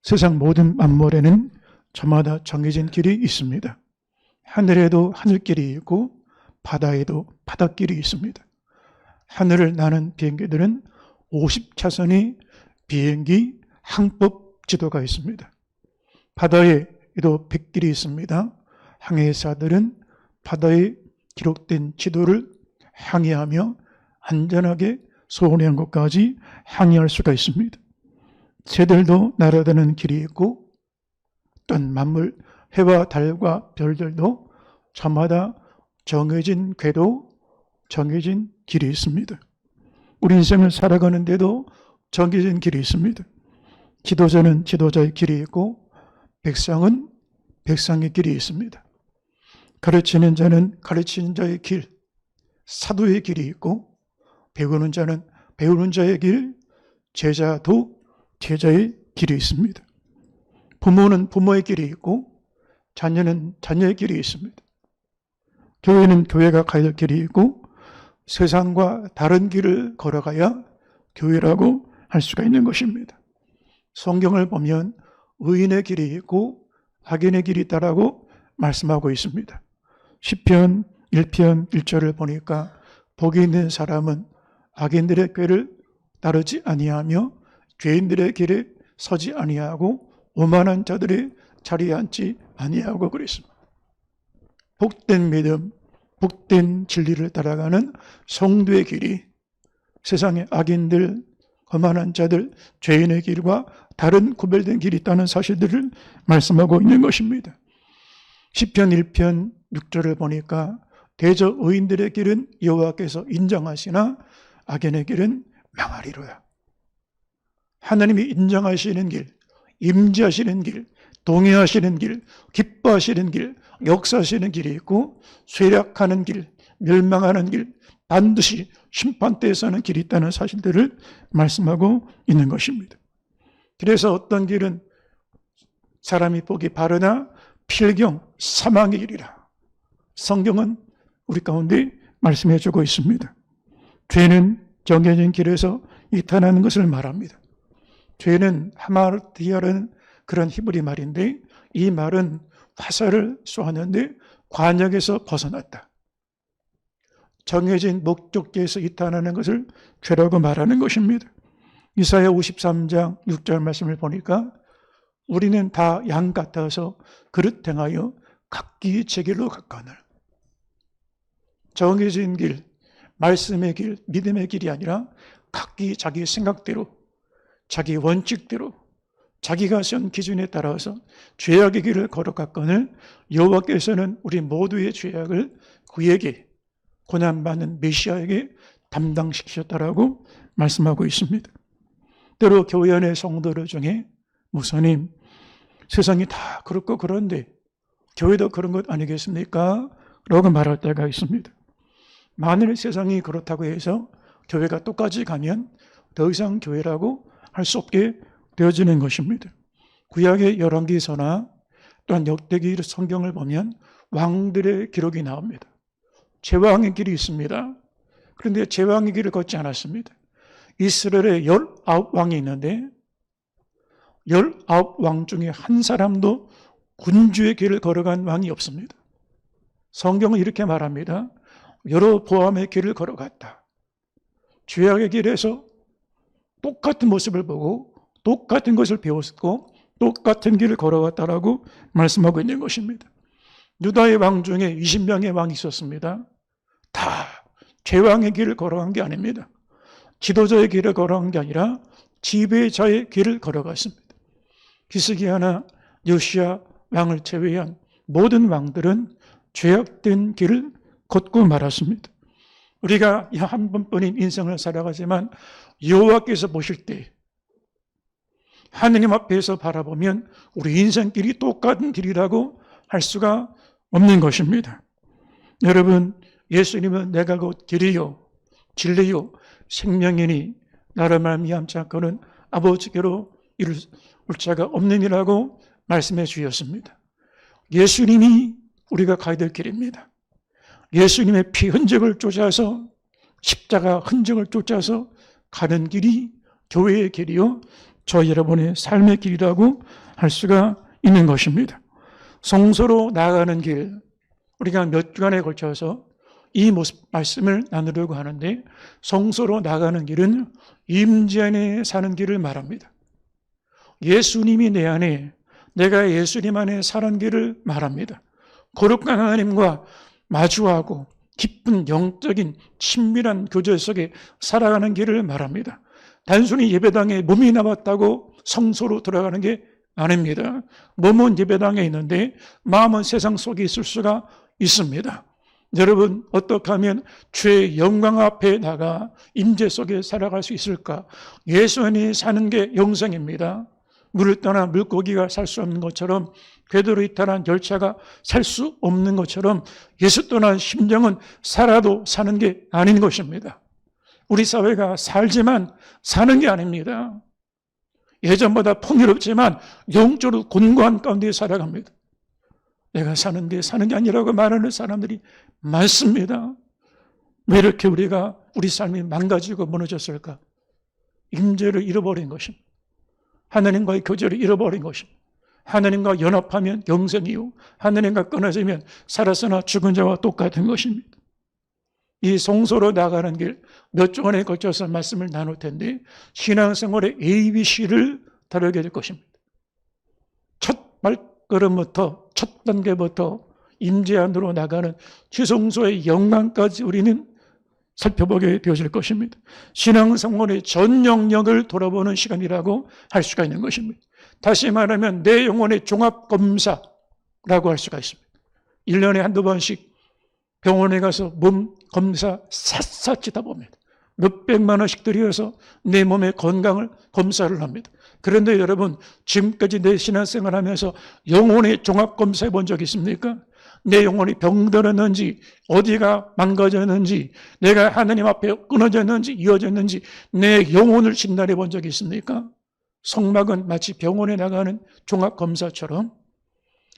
세상 모든 만물에는 저마다 정해진 길이 있습니다. 하늘에도 하늘길이 있고 바다에도 바닷길이 있습니다. 하늘을 나는 비행기들은 50차선의 비행기 항법 지도가 있습니다. 바다에도 뱃길이 있습니다. 항해사들은 바다에 기록된 지도를 항해하며 안전하게 소원한 곳까지 항해할 수가 있습니다. 새들도 날아다니는 길이 있고 또한 만물, 해와 달과 별들도 저마다 정해진 궤도, 정해진 길이 있습니다. 우리 인생을 살아가는데도 정해진 길이 있습니다. 지도자는 지도자의 길이 있고 백성은 백성의 길이 있습니다. 가르치는 자는 가르치는 자의 길, 사도의 길이 있고 배우는 자는 배우는 자의 길, 제자도 제자의 길이 있습니다. 부모는 부모의 길이 있고 자녀는 자녀의 길이 있습니다. 교회는 교회가 가야 할 길이 있고 세상과 다른 길을 걸어가야 교회라고 할 수가 있는 것입니다. 성경을 보면 의인의 길이 있고 악인의 길이 있다라고 말씀하고 있습니다. 시편 1편 1절을 보니까 복이 있는 사람은 악인들의 꾀를 따르지 아니하며 죄인들의 길에 서지 아니하고 오만한 자들의 자리에 앉지 아니하고 그랬습니다. 복된 믿음, 복된 진리를 따라가는 성도의 길이 세상의 악인들, 거만한 자들, 죄인의 길과 다른 구별된 길이 있다는 사실들을 말씀하고 있는 것입니다. 시편 1편 6절을 보니까 대저 의인들의 길은 여호와께서 인정하시나 악인의 길은 망하리로야. 하나님이 인정하시는 길, 임재하시는 길, 동의하시는 길, 기뻐하시는 길, 역사하시는 길이 있고 쇠락하는 길, 멸망하는 길, 반드시 심판대에 서는 길이 있다는 사실들을 말씀하고 있는 것입니다. 그래서 어떤 길은 사람이 보기 바르나 필경, 사망의 길이라 성경은 우리 가운데 말씀해 주고 있습니다. 죄는 정해진 길에서 이탈하는 것을 말합니다. 죄는 하마르티아라는 그런 히브리 말인데 이 말은 화살을 쏘았는데 관역에서 벗어났다. 정해진 목적지에서 이탈하는 것을 죄라고 말하는 것입니다. 이사야 53장 6절 말씀을 보니까 우리는 다 양 같아서 그릇 행하여 각기 제 길로 갔거늘. 정해진 길, 말씀의 길, 믿음의 길이 아니라 각기 자기 생각대로, 자기 원칙대로, 자기가 세운 기준에 따라서 죄악의 길을 걸어갔거늘 여호와께서는 우리 모두의 죄악을 그에게 고난받는 메시아에게 담당시키셨다라고 말씀하고 있습니다. 때로 교회 안의 성도들 중에 목사님, 세상이 다 그렇고 그런데 교회도 그런 것 아니겠습니까? 라고 말할 때가 있습니다. 만일 세상이 그렇다고 해서 교회가 똑같이 가면 더 이상 교회라고 할 수 없게 되어지는 것입니다. 구약의 열왕기서나 또한 역대기 성경을 보면 왕들의 기록이 나옵니다. 제왕의 길이 있습니다. 그런데 제왕의 길을 걷지 않았습니다. 이스라엘에 19왕이 있는데 19왕 중에 한 사람도 군주의 길을 걸어간 왕이 없습니다. 성경은 이렇게 말합니다. 여로보암의 길을 걸어갔다. 죄악의 길에서 똑같은 모습을 보고 똑같은 것을 배웠고 똑같은 길을 걸어갔다라고 말씀하고 있는 것입니다. 유다의 왕 중에 20명의 왕이 있었습니다. 다 제왕의 길을 걸어간 게 아닙니다. 지도자의 길을 걸어간 게 아니라 지배자의 길을 걸어갔습니다. 히스기야나 요시야 왕을 제외한 모든 왕들은 죄악된 길을 걷고 말았습니다. 우리가 한 번뿐인 인생을 살아가지만 여호와께서 보실 때 하느님 앞에서 바라보면 우리 인생길이 똑같은 길이라고 할 수가 없는 것입니다. 여러분, 예수님은 내가 곧 길이요 진리요 생명이니 나를 말미암지 않고는 아버지께로 이룰 자가 없느니라고 말씀해 주셨습니다. 예수님이 우리가 가야 될 길입니다. 예수님의 피 흔적을 쫓아서 십자가 흔적을 쫓아서 가는 길이 교회의 길이요 저 여러분의 삶의 길이라고 할 수가 있는 것입니다. 성소로 나아가는 길, 우리가 몇 주간에 걸쳐서 이 말씀을 나누려고 하는데, 성소로 나가는 길은 임재 안에 사는 길을 말합니다. 예수님이 내 안에, 내가 예수님 안에 사는 길을 말합니다. 거룩한 하나님과 마주하고 깊은 영적인 친밀한 교제 속에 살아가는 길을 말합니다. 단순히 예배당에 몸이 남았다고 성소로 들어가는 게 아닙니다. 몸은 예배당에 있는데 마음은 세상 속에 있을 수가 있습니다. 여러분, 어떻게 하면 주의 영광 앞에 나가 임재 속에 살아갈 수 있을까? 예수 안에 사는 게 영생입니다. 물을 떠나 물고기가 살 수 없는 것처럼, 궤도로 이탈한 열차가 살 수 없는 것처럼, 예수 떠난 심령은 살아도 사는 게 아닌 것입니다. 우리 사회가 살지만 사는 게 아닙니다. 예전보다 풍요롭지만 영적으로 곤고한 가운데 살아갑니다. 내가 사는 게 사는 게 아니라고 말하는 사람들이 많습니다. 왜 이렇게 우리 삶이 망가지고 무너졌을까? 임재를 잃어버린 것입니다. 하나님과의 교제를 잃어버린 것입니다. 하나님과 연합하면 영생이요, 하나님과 끊어지면 살아서나 죽은 자와 똑같은 것입니다. 이 성소로 나가는 길, 몇 주간에 걸쳐서 말씀을 나눌 텐데, 신앙생활의 ABC를 다루게 될 것입니다. 첫 발걸음부터, 첫 단계부터 임재 안으로 나가는 지성소의 영광까지 우리는 살펴보게 되어질 것입니다. 신앙생활의 전 영역을 돌아보는 시간이라고 할 수가 있는 것입니다. 다시 말하면 내 영혼의 종합검사라고 할 수가 있습니다. 1년에 한두 번씩 병원에 가서 몸 검사 샅샅이 다 봅니다. 몇백만 원씩 들여서 내 몸의 건강을 검사를 합니다. 그런데 여러분, 지금까지 내 신앙생활 하면서 영혼의 종합검사 해본 적 있습니까? 내 영혼이 병들었는지, 어디가 망가졌는지, 내가 하나님 앞에 끊어졌는지, 이어졌는지 내 영혼을 진단해 본 적이 있습니까? 성막은 마치 병원에 나가는 종합검사처럼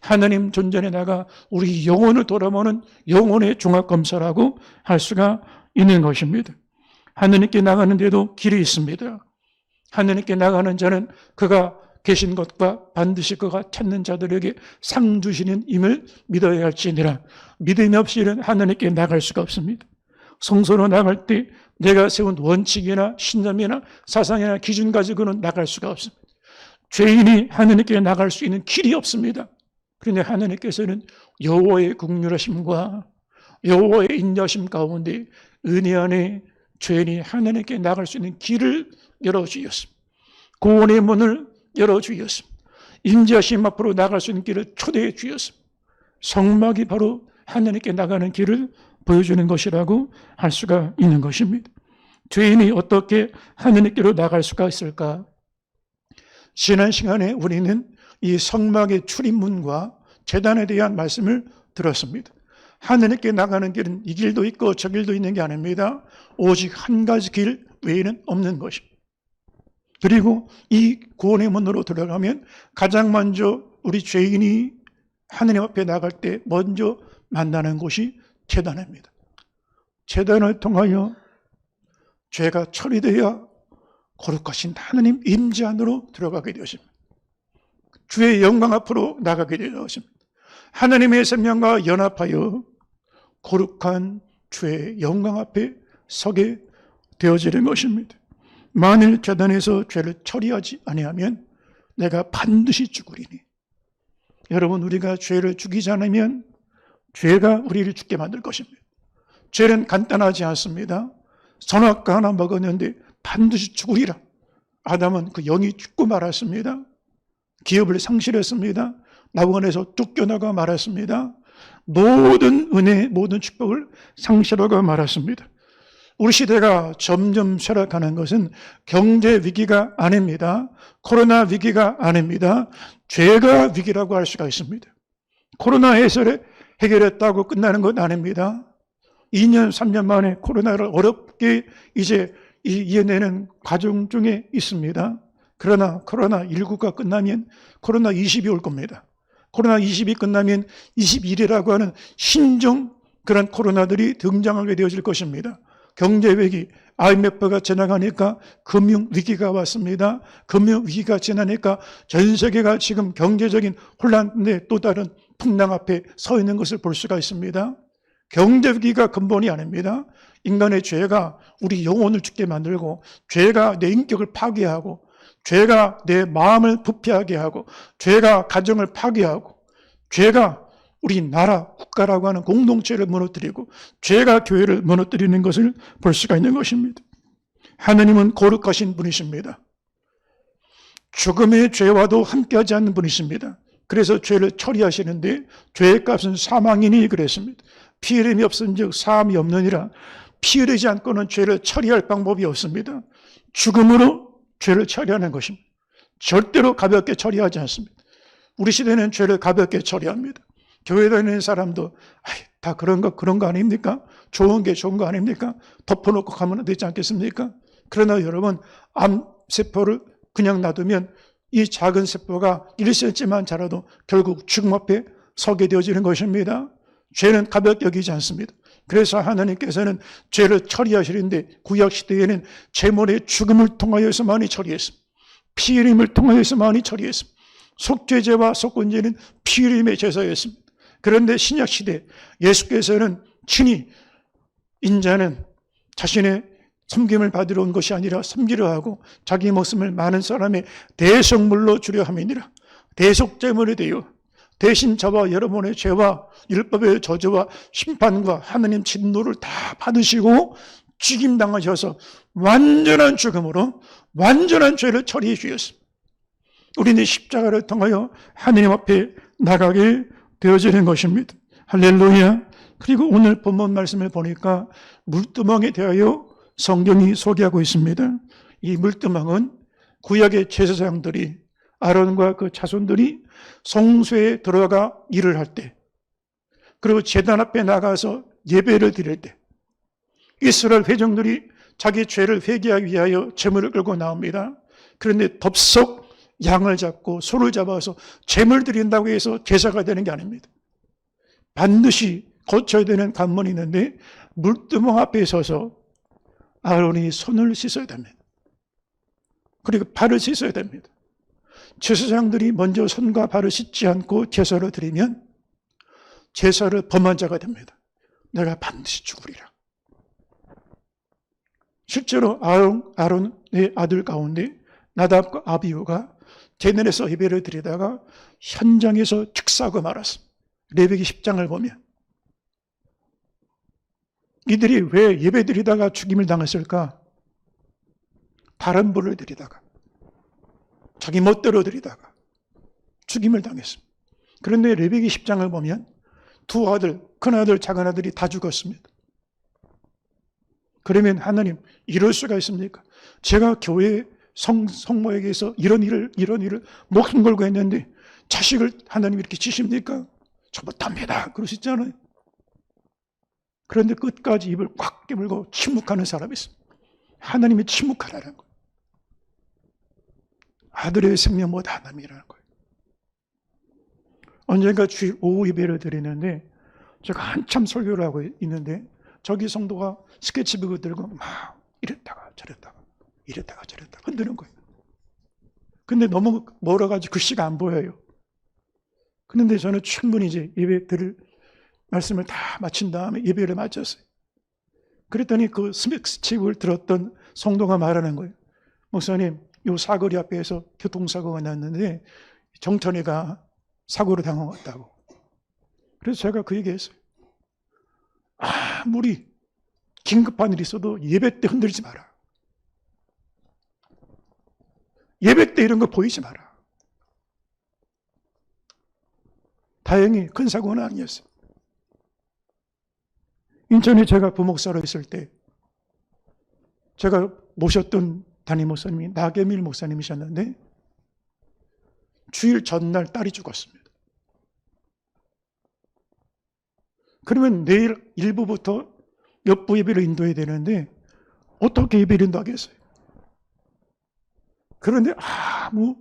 하나님 존전에 나가 우리 영혼을 돌아보는 영혼의 종합검사라고 할 수가 있는 것입니다. 하나님께 나가는데도 길이 있습니다. 하나님께 나가는 자는 그가 계신 것과 반드시 그가 찾는 자들에게 상 주시는 임을 믿어야 할지니라. 믿음이 없이는 하나님께 나갈 수가 없습니다. 성소로 나갈 때 내가 세운 원칙이나 신념이나 사상이나 기준 가지고는 나갈 수가 없습니다. 죄인이 하나님께 나갈 수 있는 길이 없습니다. 그런데 하나님께서는 여호와의 긍휼하심과 여호와의 인자심 가운데 은혜 안에 죄인이 하나님께 나갈 수 있는 길을 열어주셨습니다. 구원의 문을 열어주셨습니다. 인자심 앞으로 나갈 수 있는 길을 초대해 주셨습니다. 성막이 바로 하나님께 나가는 길을 보여주는 것이라고 할 수가 있는 것입니다. 죄인이 어떻게 하나님께로 나갈 수가 있을까? 지난 시간에 우리는 이 성막의 출입문과 제단에 대한 말씀을 들었습니다. 하나님께 나가는 길은 이 길도 있고 저 길도 있는 게 아닙니다. 오직 한 가지 길 외에는 없는 것입니다. 그리고 이 구원의 문으로 들어가면 가장 먼저 우리 죄인이 하나님 앞에 나갈 때 먼저 만나는 곳이 제단입니다. 제단을 통하여 죄가 처리되어야 거룩하신 하나님 임재 안으로 들어가게 되었습니다. 주의 영광 앞으로 나가게 되었습니다. 하나님의 생명과 연합하여 거룩한 주의 영광 앞에 서게 되어지는 것입니다. 만일 제단에서 죄를 처리하지 아니하면 내가 반드시 죽으리니. 여러분, 우리가 죄를 죽이지 않으면 죄가 우리를 죽게 만들 것입니다. 죄는 간단하지 않습니다. 선악과 하나 먹었는데 반드시 죽으리라. 아담은 그 영이 죽고 말았습니다. 기업을 상실했습니다. 낙원에서 쫓겨나가 말았습니다. 모든 은혜, 모든 축복을 상실하고 말았습니다. 우리 시대가 점점 쇠락하는 것은 경제 위기가 아닙니다. 코로나 위기가 아닙니다. 죄가 위기라고 할 수가 있습니다. 코로나 해결했다고 끝나는 건 아닙니다. 2년, 3년 만에 코로나를 어렵게 이제 이겨내는 과정 중에 있습니다. 그러나 코로나19가 끝나면 코로나20이 올 겁니다. 코로나20이 끝나면 21이라고 하는 신종 그런 코로나들이 등장하게 되어질 것입니다. 경제 위기, IMF가 지나가니까 금융 위기가 왔습니다. 금융 위기가 지나니까 전 세계가 지금 경제적인 혼란의 또 다른 풍랑 앞에 서 있는 것을 볼 수가 있습니다. 경제 위기가 근본이 아닙니다. 인간의 죄가 우리 영혼을 죽게 만들고, 죄가 내 인격을 파괴하고, 죄가 내 마음을 부패하게 하고, 죄가 가정을 파괴하고, 죄가 우리 나라, 국가라고 하는 공동체를 무너뜨리고, 죄가 교회를 무너뜨리는 것을 볼 수가 있는 것입니다. 하느님은 거룩하신 분이십니다. 죽음의 죄와도 함께하지 않는 분이십니다. 그래서 죄를 처리하시는데 죄의 값은 사망이니 그랬습니다. 피 흘림이 없은즉 사함이 없느니라. 피 흘리지 않고는 죄를 처리할 방법이 없습니다. 죽음으로 죄를 처리하는 것입니다. 절대로 가볍게 처리하지 않습니다. 우리 시대는 죄를 가볍게 처리합니다. 교회 다니는 사람도 다 그런 거 아닙니까? 좋은 게 좋은 거 아닙니까? 덮어놓고 가면 되지 않겠습니까? 그러나 여러분, 암세포를 그냥 놔두면 이 작은 세포가 1cm만 자라도 결국 죽음 앞에 서게 되어지는 것입니다. 죄는 가볍게 여기지 않습니다. 그래서 하나님께서는 죄를 처리하시는데 구약시대에는 제물의 죽음을 통하여서만이 처리했습니다. 피 흘림을 통하여서만이 처리했습니다. 속죄제와 속건제는 피 흘림의 제사였습니다. 그런데 신약시대 예수께서는 친히 인자는 자신의 섬김을 받으러 온 것이 아니라 섬기려 하고 자기 목숨을 많은 사람의 대속물로 주려 함이니라. 대속제물이 되어 대신 저와 여러분의 죄와 율법의 저주와 심판과 하나님 진노를 다 받으시고 죽임당하셔서 완전한 죽음으로 완전한 죄를 처리해 주셨습니다. 우리는 십자가를 통하여 하나님 앞에 나가게 되어지는 것입니다. 할렐루야. 그리고 오늘 본문 말씀을 보니까 물두멍에 대하여 성경이 소개하고 있습니다. 이 물두멍은 구약의 제사장들이, 아론과 그 자손들이 성소에 들어가 일을 할 때, 그리고 제단 앞에 나가서 예배를 드릴 때, 이스라엘 회중들이 자기 죄를 회개하기 위하여 제물을 끌고 나옵니다. 그런데 덥석 양을 잡고 소를 잡아서 제물 드린다고 해서 제사가 되는 게 아닙니다. 반드시 거쳐야 되는 관문이 있는데 물두멍 앞에 서서 아론이 손을 씻어야 됩니다. 그리고 발을 씻어야 됩니다. 제사장들이 먼저 손과 발을 씻지 않고 제사를 드리면 제사를 범한 자가 됩니다. 내가 반드시 죽으리라. 실제로 아론의 아들 가운데 나답과 아비후가 제단에서 예배를 드리다가 현장에서 즉사하고 말았습니다. 레위기 10장을 보면 이들이 왜 예배 드리다가 죽임을 당했을까? 다른 분을 드리다가, 자기 멋대로 드리다가 죽임을 당했습니다. 그런데 레위기 10장을 보면 두 아들, 큰아들, 작은아들이 다 죽었습니다. 그러면 하나님, 이럴 수가 있습니까? 제가 교회 성모에게서 이런 일을 목숨 걸고 했는데 자식을 하나님 이렇게 치십니까? 저 못합니다. 그러시잖아요. 그런데 끝까지 입을 꽉 깨물고 침묵하는 사람이 있습니다. 하나님이 침묵하라는 거예요. 아들의 생명보다 하나님이라는 거예요. 언젠가 주일 오후 예배를 드리는데 제가 한참 설교를 하고 있는데 저기 성도가 스케치북을 들고 막 이랬다가 저랬다가 흔드는 거예요. 근데 너무 멀어가지고 글씨가 안 보여요. 그런데 저는 충분히 이제 예배 드릴 말씀을 다 마친 다음에 예배를 마쳤어요. 그랬더니 그 스케치북을 들었던 성도가 말하는 거예요. 목사님, 요 사거리 앞에서 교통사고가 났는데 정천이가 사고로 당황했다고. 그래서 제가 그 얘기했어요. 아무리 긴급한 일이 있어도 예배 때 흔들지 마라. 예배 때 이런 거 보이지 마라. 다행히 큰 사고는 아니었어요. 인천에 제가 부목사로 있을 때 제가 모셨던 담임 목사님이 나계밀 목사님이셨는데 주일 전날 딸이 죽었습니다. 그러면 내일 일부부터 옆부 예배를 인도해야 되는데 어떻게 예배를 인도하겠어요? 그런데 아무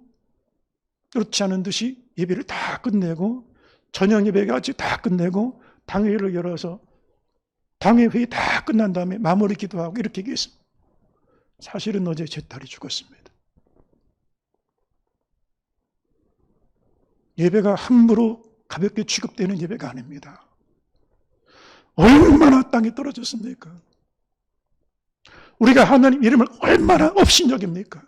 그렇지 않은 듯이 예배를 다 끝내고 저녁 예배까지 다 끝내고 당회를 열어서 당회 회의 다 끝난 다음에 마무리 기도하고 이렇게 얘기했습니다. 사실은 어제 제 딸이 죽었습니다. 예배가 함부로 가볍게 취급되는 예배가 아닙니다. 얼마나 땅에 떨어졌습니까? 우리가 하나님 이름을 얼마나 업신여깁니까?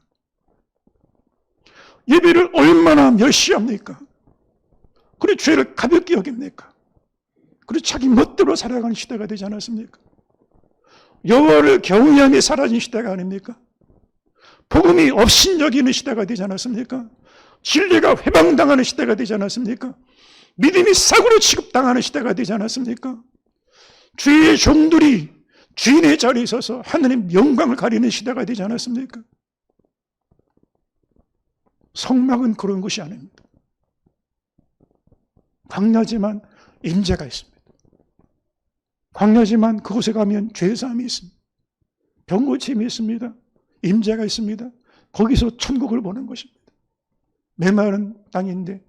예배를 얼마나 멸시합니까? 그리고 죄를 가볍게 여깁니까? 그리고 자기 멋대로 살아가는 시대가 되지 않았습니까? 여호와를 경외함이 사라진 시대가 아닙니까? 복음이 업신여기는 시대가 되지 않았습니까? 진리가 회방당하는 시대가 되지 않았습니까? 믿음이 싹으로 취급당하는 시대가 되지 않았습니까? 주의 종들이 주인의 자리에 서서 하나님 영광을 가리는 시대가 되지 않았습니까? 성막은 그런 것이 아닙니다. 광야지만 임재가 있습니다. 광야지만 그곳에 가면 죄사함이 있습니다. 병고침이 있습니다. 임재가 있습니다. 거기서 천국을 보는 것입니다. 메마른 땅인데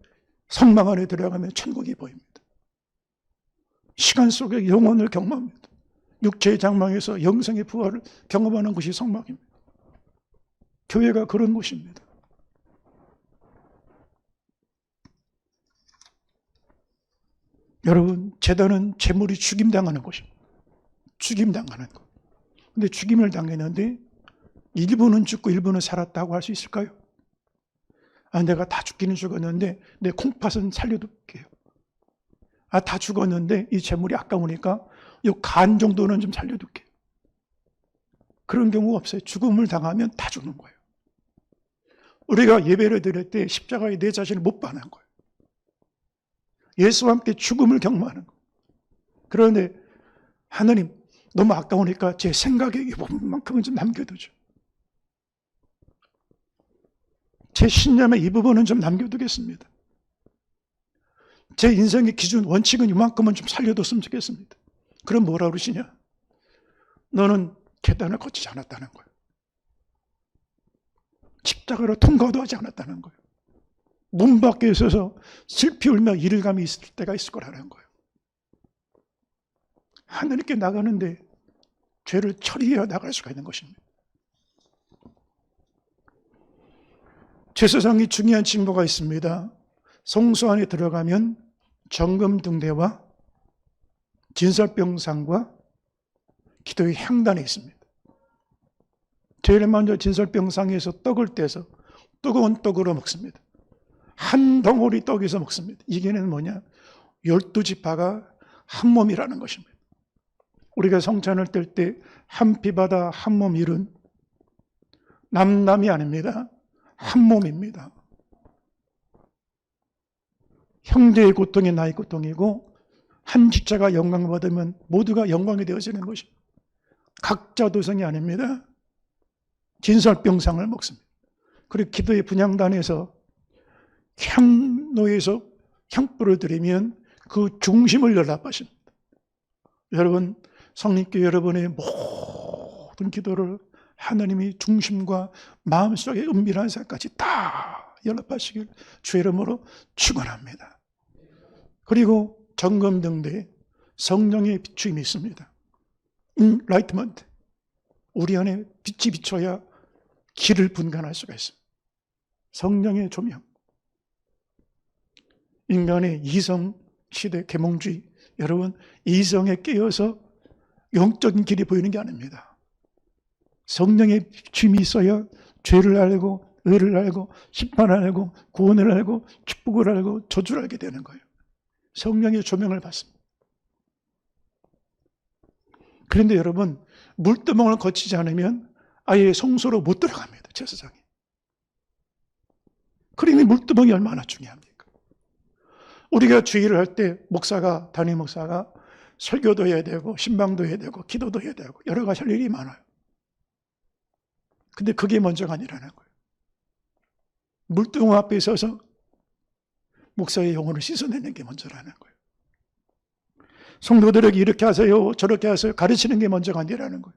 성막 안에 들어가면 천국이 보입니다. 시간 속에 영혼을 경험합니다. 육체의 장막에서 영생의 부활을 경험하는 것이 성막입니다. 교회가 그런 곳입니다. 여러분, 제단은 제물이 죽임당하는 곳입니다. 죽임당하는 것. 근데 죽임을 당했는데 일부는 죽고 일부는 살았다고 할 수 있을까요? 내가 다 죽기는 죽었는데 내 콩팥은 살려둘게요. 다 죽었는데 이 제물이 아까우니까 이 간 정도는 좀 살려둘게요. 그런 경우가 없어요. 죽음을 당하면 다 죽는 거예요. 우리가 예배를 드릴 때 십자가에 내 자신을 못 박는 거예요. 예수와 함께 죽음을 경험하는 거예요. 그런데 하나님, 너무 아까우니까 제 생각에 이만큼은 좀 남겨두죠. 제 신념의 이 부분은 좀 남겨두겠습니다. 제 인생의 기준, 원칙은 이만큼은 좀 살려뒀으면 좋겠습니다. 그럼 뭐라 그러시냐? 너는 계단을 거치지 않았다는 거예요. 십자가로 통과도 하지 않았다는 거예요. 문 밖에 있어서 슬피 울며 이를감이 있을 때가 있을 거라는 거예요. 하나님께 나가는데 죄를 처리해야 나갈 수가 있는 것입니다. 제사장이 중요한 징표가 있습니다. 성소 안에 들어가면 정금등대와 진설병상과 기도의 향단이 있습니다. 제일 먼저 진설병상에서 떡을 떼서 뜨거운 떡으로 먹습니다. 한 덩어리 떡에서 먹습니다. 이게는 뭐냐? 12지파가 한 몸이라는 것입니다. 우리가 성찬을 뗄 때 한 피바다 한 몸 일은 남남이 아닙니다. 한 몸입니다. 형제의 고통이 나의 고통이고 한 집자가 영광을 받으면 모두가 영광이 되어지는 것입니다. 각자 도성이 아닙니다. 진설병상을 먹습니다. 그리고 기도의 분향단에서 향로에서 향불을 드리면 그 중심을 연락하십니다. 여러분, 성립교회 여러분의 모든 기도를 하나님이 중심과 마음속의 은밀한 살까지 다 연락하시길 주의 이름으로 축원합니다. 그리고 정금등대에 성령의 비추임이 있습니다. 인라이트먼트, 우리 안에 빛이 비춰야 길을 분간할 수가 있습니다. 성령의 조명. 인간의 이성 시대 계몽주의, 여러분, 이성에 깨어서 영적인 길이 보이는 게 아닙니다. 성령의 비춤이 있어야 죄를 알고 의를 알고 심판을 알고 구원을 알고 축복을 알고 저주를 알게 되는 거예요. 성령의 조명을 받습니다. 그런데 여러분, 물두멍을 거치지 않으면 아예 성소로 못 들어갑니다. 제사장이. 그러니 물두멍이 얼마나 중요합니까? 우리가 주의를 할 때 목사가, 담임 목사가 설교도 해야 되고 신방도 해야 되고 기도도 해야 되고 여러 가지 할 일이 많아요. 근데 그게 먼저가 아니라는 거예요. 물두멍 앞에 서서 목사의 영혼을 씻어내는 게 먼저라는 거예요. 성도들에게 이렇게 하세요, 저렇게 하세요 가르치는 게 먼저가 아니라는 거예요.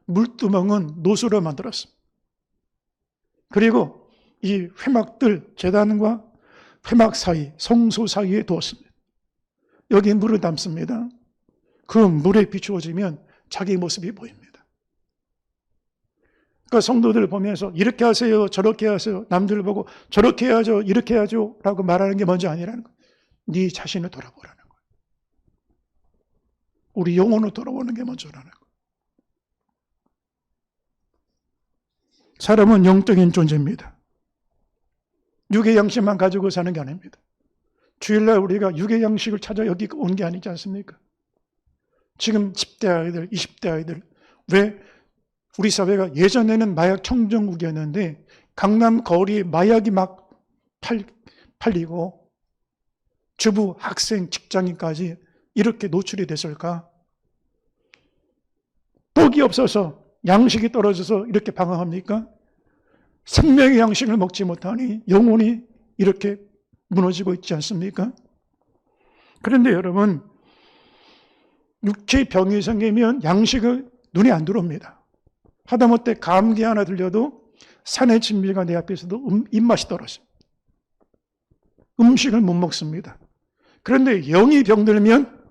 물두멍은 노수로 만들었습니다. 그리고 이 회막들, 제단과 회막 사이, 성소 사이에 두었습니다. 여기 물을 담습니다. 그 물에 비추어지면 자기 모습이 보입니다. 그러니까 성도들 보면서 이렇게 하세요, 저렇게 하세요, 남들 보고 저렇게 해야죠, 이렇게 해야죠 라고 말하는 게 먼저 아니라는 거예요. 네 자신을 돌아보라는 거예요. 우리 영혼을 돌아보는 게 먼저라는 거예요. 사람은 영적인 존재입니다. 육의 양식만 가지고 사는 게 아닙니다. 주일날 우리가 육의 양식을 찾아 여기 온 게 아니지 않습니까? 지금 10대 아이들, 20대 아이들, 왜 우리 사회가 예전에는 마약 청정국이었는데 강남 거리에 마약이 막 팔리고 주부, 학생, 직장인까지 이렇게 노출이 됐을까? 떡이 없어서 양식이 떨어져서 이렇게 방황합니까? 생명의 양식을 먹지 못하니 영혼이 이렇게 무너지고 있지 않습니까? 그런데 여러분, 육체의 병이 생기면 양식을 눈에 안 들어옵니다. 하다못해 감기 하나 들려도 산의 진미가 내 앞에서도 입맛이 떨어집니다. 음식을 못 먹습니다. 그런데 영이 병들면,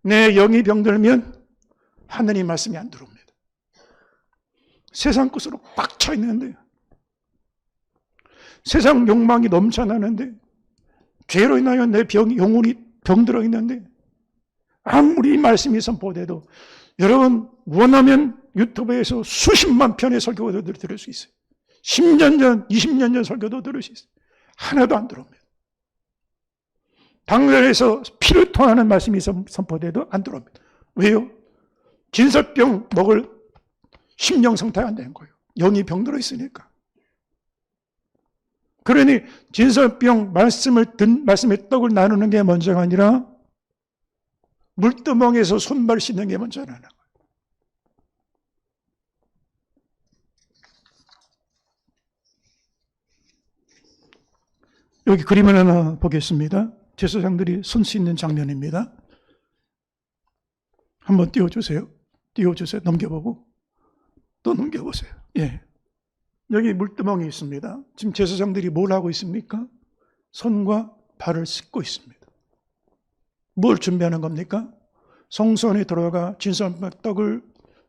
내 영이 병들면 하느님 말씀이 안 들어옵니다. 세상 것으로 꽉 차 있는데, 세상 욕망이 넘쳐나는데, 죄로 인하여 내 영혼이 병들어 있는데, 아무리 말씀이 선포돼도 여러분 원하면 유튜브에서 수십만 편의 설교도 들을 수 있어요. 10년 전, 20년 전 설교도 들을 수 있어요. 하나도 안 들어옵니다. 당근에서 피를 토하는 말씀이 선포돼도 안 들어옵니다. 왜요? 진설병 먹을 심령 상태가 안 되는 거예요. 영이 병들어 있으니까. 그러니 진설병 말씀의 떡을 나누는 게 먼저가 아니라 물두멍에서 손발 씻는 게 먼저라는 거예요. 여기 그림을 하나 보겠습니다. 제사장들이 손 씻는 장면입니다. 한번 띄워주세요. 띄워주세요. 넘겨보고 또 넘겨보세요. 예, 여기 물두멍이 있습니다. 지금 제사장들이 뭘 하고 있습니까? 손과 발을 씻고 있습니다. 뭘 준비하는 겁니까? 성소에 들어가 진설떡을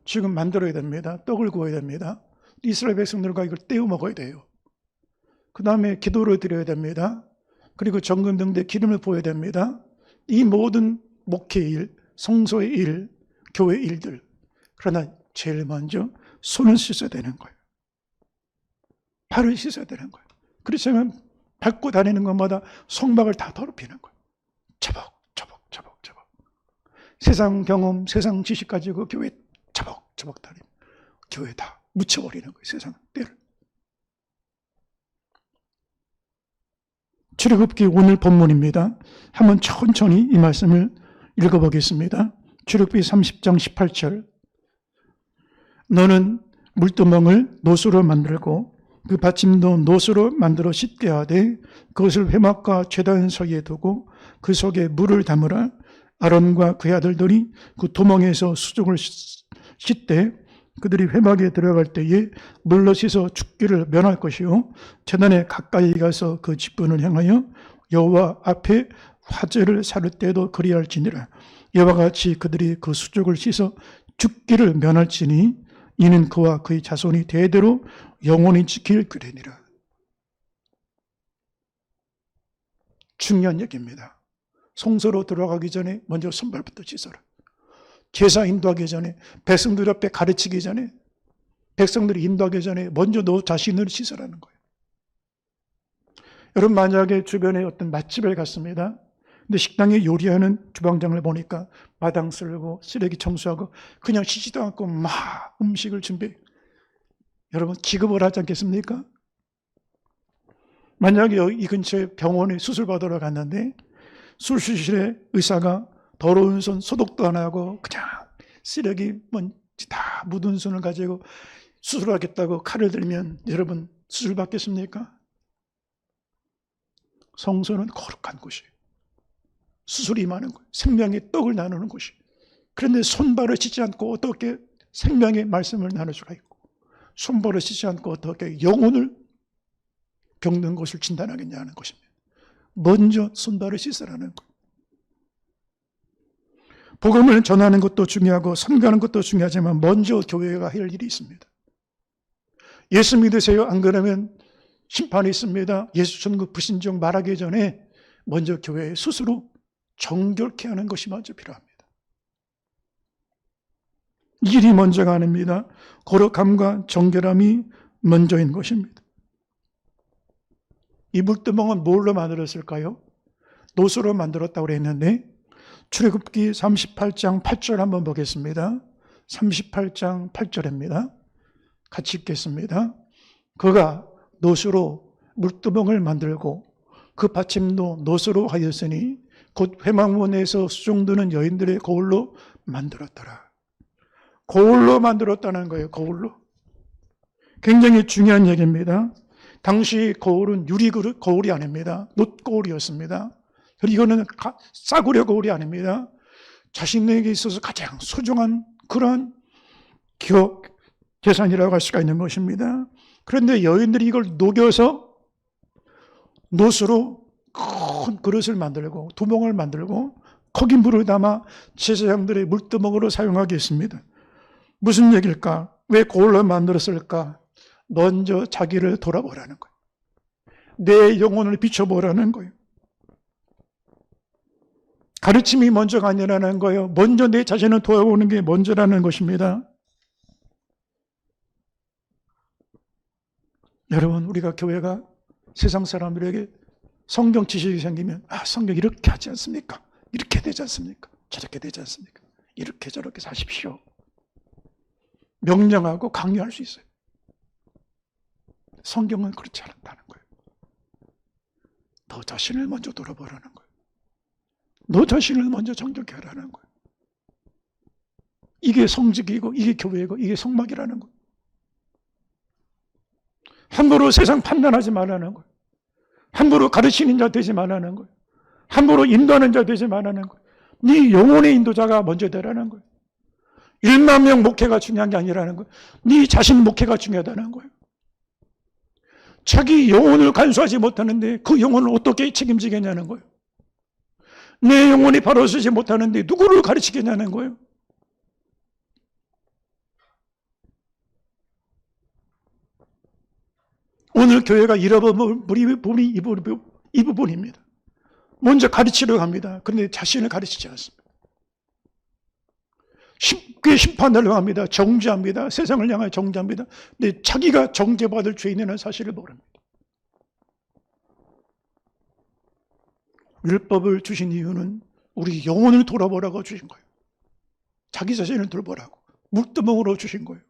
지금 만들어야 됩니다. 떡을 구워야 됩니다. 이스라엘 백성들과 이걸 떼어 먹어야 돼요. 그 다음에 기도를 드려야 됩니다. 그리고 정금등대 기름을 부어야 됩니다. 이 모든 목회 일, 성소의 일, 교회 일들. 그러나 제일 먼저 손을 씻어야 되는 거예요. 발을 씻어야 되는 거예요. 그렇지 않으면 밟고 다니는 것마다 성막을 다 더럽히는 거예요. 차벅. 세상 경험, 세상 지식 가지고 교회 차벅 다니면 교회 다 묻혀버리는 거예요. 세상 때를. 출애굽기 오늘 본문입니다. 한번 천천히 이 말씀을 읽어보겠습니다. 출애굽기 30장 18절. 너는 물두멍을 노수로 만들고 그 받침도 노수로 만들어 씻게 하되 그것을 회막과 제단 사이에 두고 그 속에 물을 담으라. 아론과 그의 아들들이 그 도망에서 수족을 씻되 그들이 회막에 들어갈 때에 물로 씻어 죽기를 면할 것이요 제단에 가까이 가서 그 직분을 향하여 여호와 앞에 화제를 사를 때도 그리할지니라. 이와 같이 그들이 그 수족을 씻어 죽기를 면할지니 이는 그와 그의 자손이 대대로 영원히 지킬 규례니라. 중요한 얘기입니다. 성소로 들어가기 전에 먼저 손발부터 씻어라. 제사 인도하기 전에, 백성들 앞에 가르치기 전에, 백성들이 인도하기 전에 먼저 너 자신을 씻으라는 거예요. 여러분 만약에 주변에 어떤 맛집을 갔습니다. 근데 식당에 요리하는 주방장을 보니까 마당 쓸고 쓰레기 청소하고 그냥 쉬지도 않고 막 음식을 준비해. 여러분 기겁을 하지 않겠습니까? 만약에 이 근처에 병원에 수술받으러 갔는데 수술실에 의사가 더러운 손 소독도 안 하고 그냥 쓰레기 먼지 다 묻은 손을 가지고 수술하겠다고 칼을 들면 여러분 수술 받겠습니까? 성소는 거룩한 곳이에요. 수술이 많은 곳, 생명의 떡을 나누는 곳이. 그런데 손발을 씻지 않고 어떻게 생명의 말씀을 나눌 수가 있고 손발을 씻지 않고 어떻게 영혼을 병든 것을 진단하겠냐는 것입니다. 먼저 손발을 씻으라는 거예요. 복음을 전하는 것도 중요하고 선가하는 것도 중요하지만 먼저 교회가 할 일이 있습니다. 예수 믿으세요. 안 그러면 심판이 있습니다. 예수 천국 불신종 말하기 전에 먼저 교회 스스로 정결케 하는 것이 먼저 필요합니다. 일이 먼저가 아닙니다. 거룩함과 정결함이 먼저인 것입니다. 이 물두멍은 뭘로 만들었을까요? 노수로 만들었다고 했는데 출애굽기 38장 8절 한번 보겠습니다. 38장 8절입니다. 같이 읽겠습니다. 그가 노수로 물두멍을 만들고 그 받침도 노수로 하였으니 곧 회막문에서 수종드는 여인들의 거울로 만들었더라. 거울로 만들었다는 거예요. 거울로. 굉장히 중요한 얘기입니다. 당시 거울은 유리그릇 거울이 아닙니다. 놋거울이었습니다. 이거는 싸구려 거울이 아닙니다. 자신에게 있어서 가장 소중한 그런 기억, 재산이라고 할 수가 있는 것입니다. 그런데 여인들이 이걸 녹여서 놋으로 큰 그릇을 만들고 두멍을 만들고 거기 물을 담아 제사장들의 물두멍으로 사용하게 했습니다. 무슨 얘기일까? 왜 거울로 만들었을까? 먼저 자기를 돌아보라는 거예요. 내 영혼을 비춰보라는 거예요. 가르침이 먼저가 아니라는 거예요. 먼저 내 자신을 돌아보는 게 먼저라는 것입니다. 여러분, 우리가 교회가 세상 사람들에게 성경 지식이 생기면 성경 이렇게 하지 않습니까? 이렇게 되지 않습니까? 저렇게 되지 않습니까? 이렇게 저렇게 사십시오. 명령하고 강요할 수 있어요. 성경은 그렇지 않다는 거예요. 너 자신을 먼저 돌아보라는 거예요. 너 자신을 먼저 정결케 하라는 거예요. 이게 성직이고 이게 교회고 이게 성막이라는 거예요. 함부로 세상 판단하지 말라는 거예요. 함부로 가르치는 자 되지 말라는 거예요. 함부로 인도하는 자 되지 말라는 거예요. 네 영혼의 인도자가 먼저 되라는 거예요. 1만 명 목회가 중요한 게 아니라는 거예요. 네 자신 목회가 중요하다는 거예요. 자기 영혼을 간수하지 못하는데 그 영혼을 어떻게 책임지겠냐는 거예요. 내 영혼이 바로 서지 못하는데 누구를 가르치겠냐는 거예요. 오늘 교회가 잃어버린 부분이 이 부분입니다. 먼저 가르치려고 합니다. 그런데 자신을 가르치지 않습니다. 쉽게 심판하려고 합니다. 정죄합니다. 세상을 향하여 정죄합니다. 근데 자기가 정죄받을 죄인이라는 사실을 모릅니다. 율법을 주신 이유는 우리 영혼을 돌아보라고 주신 거예요. 자기 자신을 돌보라고. 물두멍으로 주신 거예요.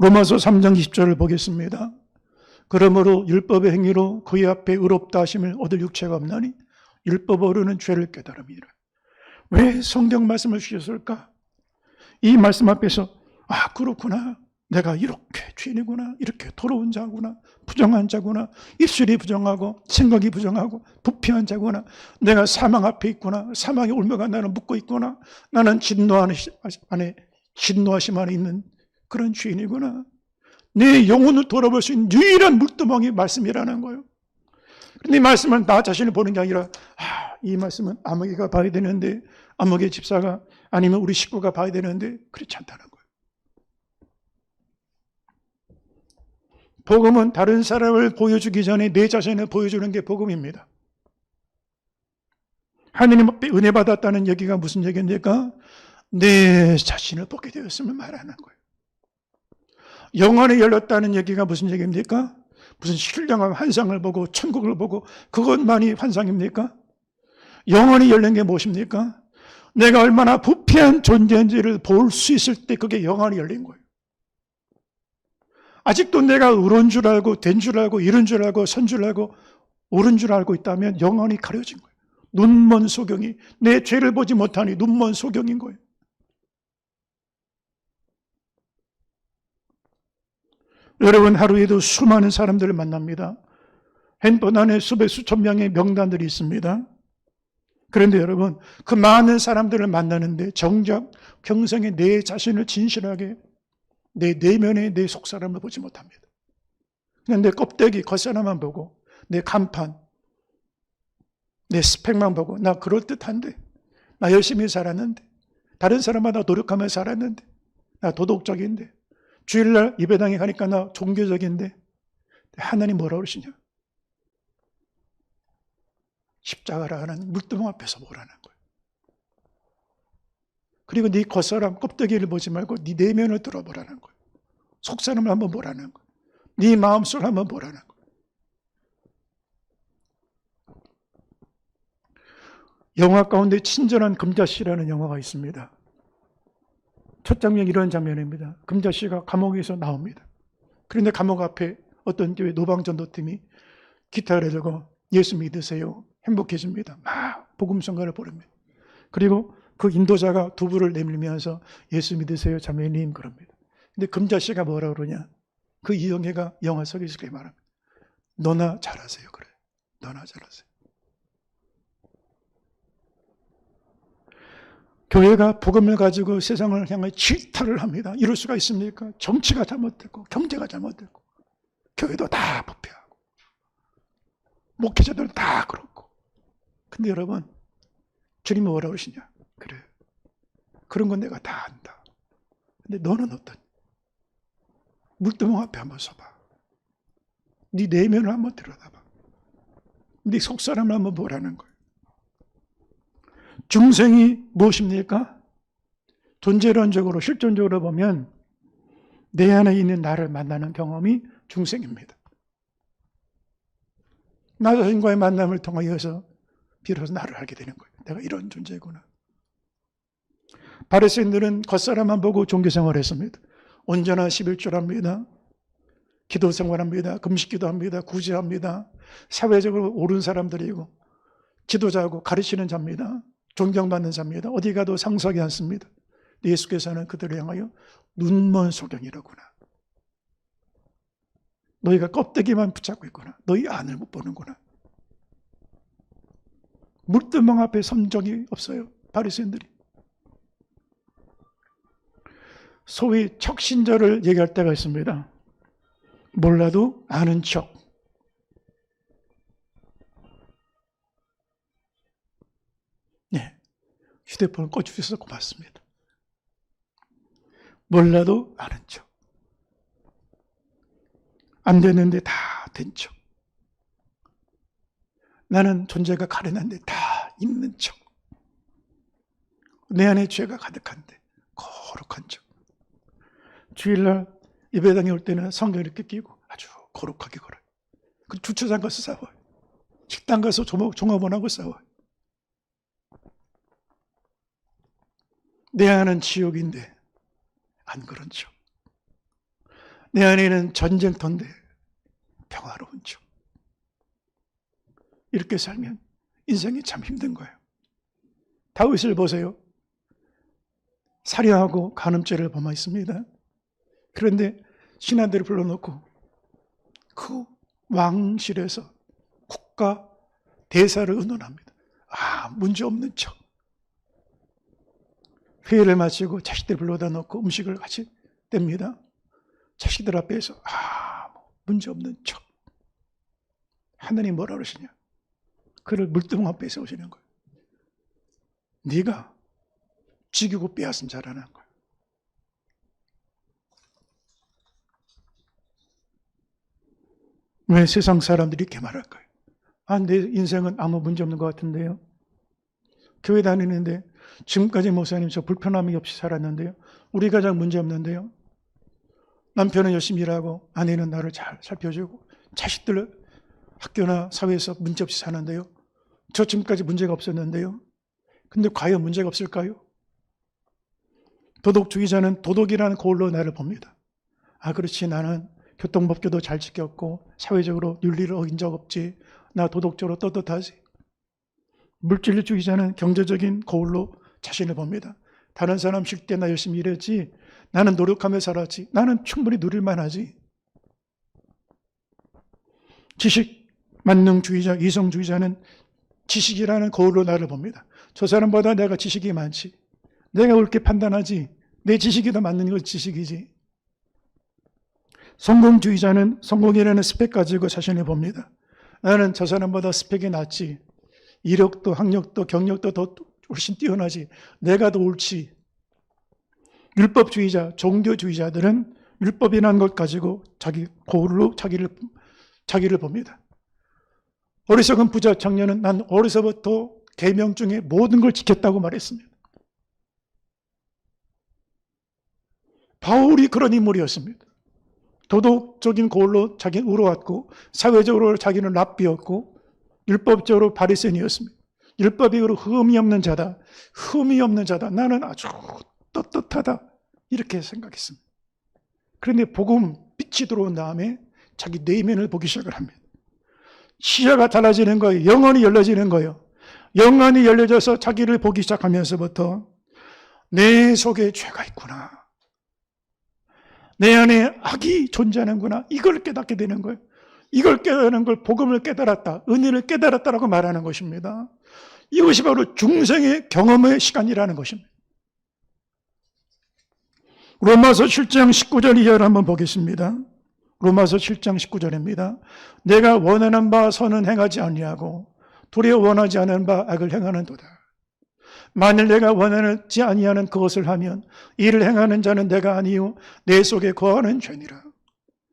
로마서 3장 20절을 보겠습니다. 그러므로 율법의 행위로 그의 앞에 의롭다 하심을 얻을 육체가 없나니 율법으로는 죄를 깨달음이라. 왜 성경 말씀을 주셨을까? 이 말씀 앞에서 그렇구나. 내가 이렇게 죄인이구나. 이렇게 더러운 자구나. 부정한 자구나. 입술이 부정하고 생각이 부정하고 부패한 자구나. 내가 사망 앞에 있구나. 사망의 울매가 나를 묶고 있구나. 나는 진노하심 안에 있는 그런 죄인이구나. 내 영혼을 돌아볼 수 있는 유일한 물두멍이 말씀이라는 거예요. 그런데 이 말씀은 나 자신을 보는 게 아니라 이 말씀은 아무개가 봐야 되는데 아무개 집사가 아니면 우리 식구가 봐야 되는데 그렇지 않다는 거예요. 복음은 다른 사람을 보여주기 전에 내 자신을 보여주는 게 복음입니다. 하느님 앞에 은혜 받았다는 얘기가 무슨 얘기입니까? 내 자신을 보게 되었음을 말하는 거예요. 영안이 열렸다는 얘기가 무슨 얘기입니까? 무슨 신령한 환상을 보고 천국을 보고 그것만이 환상입니까? 영안이 열린 게 무엇입니까? 내가 얼마나 부패한 존재인지를 볼 수 있을 때 그게 영안이 열린 거예요. 아직도 내가 의로운 줄 알고 된 줄 알고 이런 줄 알고 선 줄 알고 옳은 줄 알고 있다면 영안이 가려진 거예요. 눈먼 소경이 내 죄를 보지 못하니 눈먼 소경인 거예요. 여러분 하루에도 수많은 사람들을 만납니다. 핸드폰 안에 수백 수천 명의 명단들이 있습니다. 그런데 여러분 그 많은 사람들을 만나는데 정작 평생에 내 자신을 진실하게 내 내면의 내 속사람을 보지 못합니다. 그냥 내 껍데기 겉사람만 보고 내 간판 내 스펙만 보고 나 그럴듯한데 나 열심히 살았는데, 다른 사람마다 노력하며 살았는데, 나 도덕적인데, 주일날 예배당에 가니까 나 종교적인데, 하나님 뭐라 그러시냐? 십자가라 하는 물두멍 앞에서 보라는 거예요. 그리고 네 겉사람 껍데기를 보지 말고 네 내면을 들어보라는 거예요. 속사람을 한번 보라는 거예요. 네 마음속을 한번 보라는 거예요. 영화 가운데 친절한 금자씨라는 영화가 있습니다. 첫 장면이 이런 장면입니다. 금자씨가 감옥에서 나옵니다. 그런데 감옥 앞에 어떤 교회 노방전도팀이 기타를 들고 예수 믿으세요. 행복해집니다. 막 복음성가를 부릅니다. 그리고 그 인도자가 두부를 내밀면서 예수 믿으세요 자매님 그럽니다. 근데 금자씨가 뭐라 그러냐? 그 이영애가 영화 속에서 그렇게 말합니다. 너나 잘하세요. 그래. 너나 잘하세요. 교회가 복음을 가지고 세상을 향해 질타를 합니다. 이럴 수가 있습니까? 정치가 잘못됐고 경제가 잘못됐고 교회도 다 부패하고 목회자들 다 그렇고. 근데 여러분 주님이 뭐라고 그러시냐? 그래. 그런 건 내가 다 안다. 근데 너는 어떠냐? 물두멍 앞에 한번 서봐. 네 내면을 한번 들여다봐. 네 속사람을 한번 보라는 거예요. 중생이 무엇입니까? 존재론적으로 실존적으로 보면 내 안에 있는 나를 만나는 경험이 중생입니다. 나 자신과의 만남을 통하여서 비로소 나를 알게 되는 거예요. 내가 이런 존재구나. 바리새인들은 겉사람만 보고 종교생활을 했습니다. 온전한 11조랍니다. 기도생활합니다. 금식기도합니다. 구제합니다. 사회적으로 옳은 사람들이고 지도자고 가르치는 자입니다. 존경받는 자입니다. 어디 가도 상서하지 않습니다. 예수께서는 그들을 향하여 눈먼 소경이라구나. 너희가 껍데기만 붙잡고 있구나. 너희 안을 못 보는구나. 물두멍 앞에 선 적이 없어요. 바리새인들이. 소위 척신절을 얘기할 때가 있습니다. 몰라도 아는 척. 네, 휴대폰을 꺼주셔서 고맙습니다. 몰라도 아는 척. 안 되는데 다 된 척. 나는 존재가 가련한데 다 있는 척. 내 안에 죄가 가득한데 거룩한 척. 주일날 예배당에 올 때는 성경 이렇게 끼고 아주 거룩하게 걸어요. 그 주차장 가서 싸워요. 식당 가서 종업원하고 싸워요. 내 안은 지옥인데 안 그런 척. 내 안에는 전쟁터인데 평화로운 척. 이렇게 살면 인생이 참 힘든 거예요. 다윗을 보세요. 살인하고 간음죄를 범했습니다. 그런데 신하들을 불러놓고 그 왕실에서 국가 대사를 의논합니다. 문제없는 척. 회의를 마치고 자식들 불러다 놓고 음식을 같이 뗍니다. 자식들 앞에서 문제없는 척. 하나님 뭐라 그러시냐? 그를 물두멍 앞에 세우시는 거예요. 네가 죽이고 빼앗은 자라는 거예요. 왜 세상 사람들이 이렇게 말할까요? 내 인생은 아무 문제 없는 것 같은데요. 교회 다니는데 지금까지 목사님 저 불편함이 없이 살았는데요. 우리 가장 문제 없는데요. 남편은 열심히 일하고 아내는 나를 잘 살펴주고 자식들 학교나 사회에서 문제 없이 사는데요. 저 지금까지 문제가 없었는데요. 근데 과연 문제가 없을까요? 도덕주의자는 도덕이라는 거울로 나를 봅니다. 그렇지, 나는 교통법규도 잘 지켰고 사회적으로 윤리를 어긴 적 없지. 나 도덕적으로 떳떳하지. 물질주의자는 경제적인 거울로 자신을 봅니다. 다른 사람 쉴 때 나 열심히 일했지. 나는 노력하며 살았지. 나는 충분히 누릴만 하지. 지식 만능주의자, 이성주의자는 지식이라는 거울로 나를 봅니다. 저 사람보다 내가 지식이 많지. 내가 옳게 판단하지. 내 지식이 더 맞는 건 지식이지. 성공주의자는 성공이라는 스펙 가지고 자신을 봅니다. 나는 저 사람보다 스펙이 낮지. 이력도 학력도 경력도 더 훨씬 뛰어나지. 내가 더 옳지. 율법주의자, 종교주의자들은 율법이라는 것 가지고 자기 거울로 자기를 봅니다. 어리석은 부자 청년은 난 어려서부터 계명 중에 모든 걸 지켰다고 말했습니다. 바울이 그런 인물이었습니다. 도덕적인 거울로 자기는 우러왔고 사회적으로 자기는 랍비였고 율법적으로 바리새인이었습니다. 율법이로 흠이 없는 자다. 흠이 없는 자다. 나는 아주 떳떳하다. 이렇게 생각했습니다. 그런데 복음 빛이 들어온 다음에 자기 내면을 보기 시작을 합니다. 시야가 달라지는 거예요. 영혼이 열려지는 거예요. 영혼이 열려져서 자기를 보기 시작하면서부터 내 속에 죄가 있구나. 내 안에 악이 존재하는구나. 이걸 깨닫게 되는 거예요. 이걸 깨달은 걸 복음을 깨달았다. 은혜를 깨달았다라고 말하는 것입니다. 이것이 바로 중생의 경험의 시간이라는 것입니다. 로마서 7장 19절 이하를 한번 보겠습니다. 로마서 7장 19절입니다. 내가 원하는 바 선은 행하지 아니하고 도리어 원하지 않은 바 악을 행하는도다. 만일 내가 원하지 아니하는 그것을 하면 이를 행하는 자는 내가 아니요 내 속에 거하는 죄니라.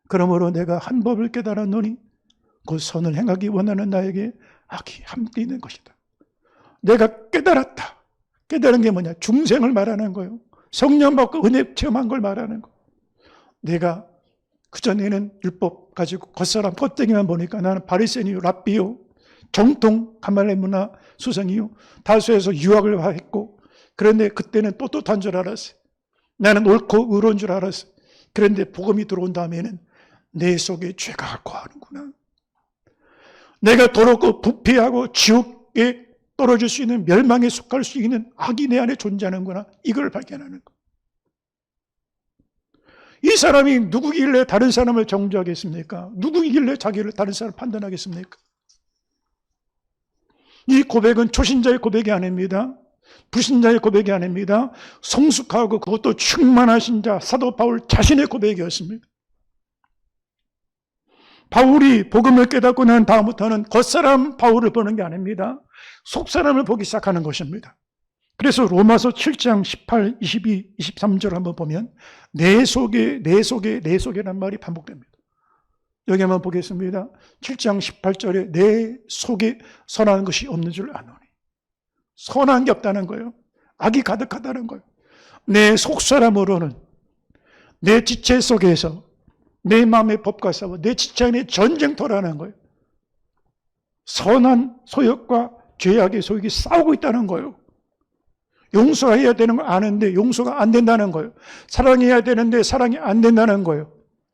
그러므로 내가 한 법을 깨달았노니 그 선을 행하기 원하는 나에게 악이 함께 있는 것이다. 내가 깨달았다. 깨달은 게 뭐냐? 중생을 말하는 거예요. 성령 받고 은혜 체험한 걸 말하는 거예요. 내가 그전에는 율법 가지고 겉사람 겉대기만 보니까 나는 바리새인이요 랍비요 정통 가말레 문화 수성이요 다수에서 유학을 했고 그런데 그때는 떳떳한 줄 알았어요. 나는 옳고 의로운 줄 알았어요. 그런데 복음이 들어온 다음에는 내 속에 죄가 거하는구나. 내가 더럽고 부패하고 지옥에 떨어질 수 있는 멸망에 속할 수 있는 악이 내 안에 존재하는구나. 이걸 발견하는 것. 이 사람이 누구길래 다른 사람을 정죄하겠습니까? 누구길래 자기를 다른 사람을 판단하겠습니까? 이 고백은 초신자의 고백이 아닙니다. 불신자의 고백이 아닙니다. 성숙하고 그것도 충만하신 자 사도 바울 자신의 고백이었습니다. 바울이 복음을 깨닫고 난 다음부터는 겉사람 바울을 보는 게 아닙니다. 속사람을 보기 시작하는 것입니다. 그래서 로마서 7장 18, 22, 23절 한번 보면 내 속에 라는 말이 반복됩니다. 여기 한번 보겠습니다. 7장 18절에 내 속에 선한 것이 없는 줄 아노니. 선한 게 없다는 거예요. 악이 가득하다는 거예요. 내 속사람으로는 내 지체 속에서 내 마음의 법과 싸워 내 지체 안에 전쟁터라는 거예요. 선한 소욕과 죄악의 소욕이 싸우고 있다는 거예요. 용서해야 되는 걸 아는데 용서가 안 된다는 거예요. 사랑해야 되는데 사랑이 안 된다는 거예요.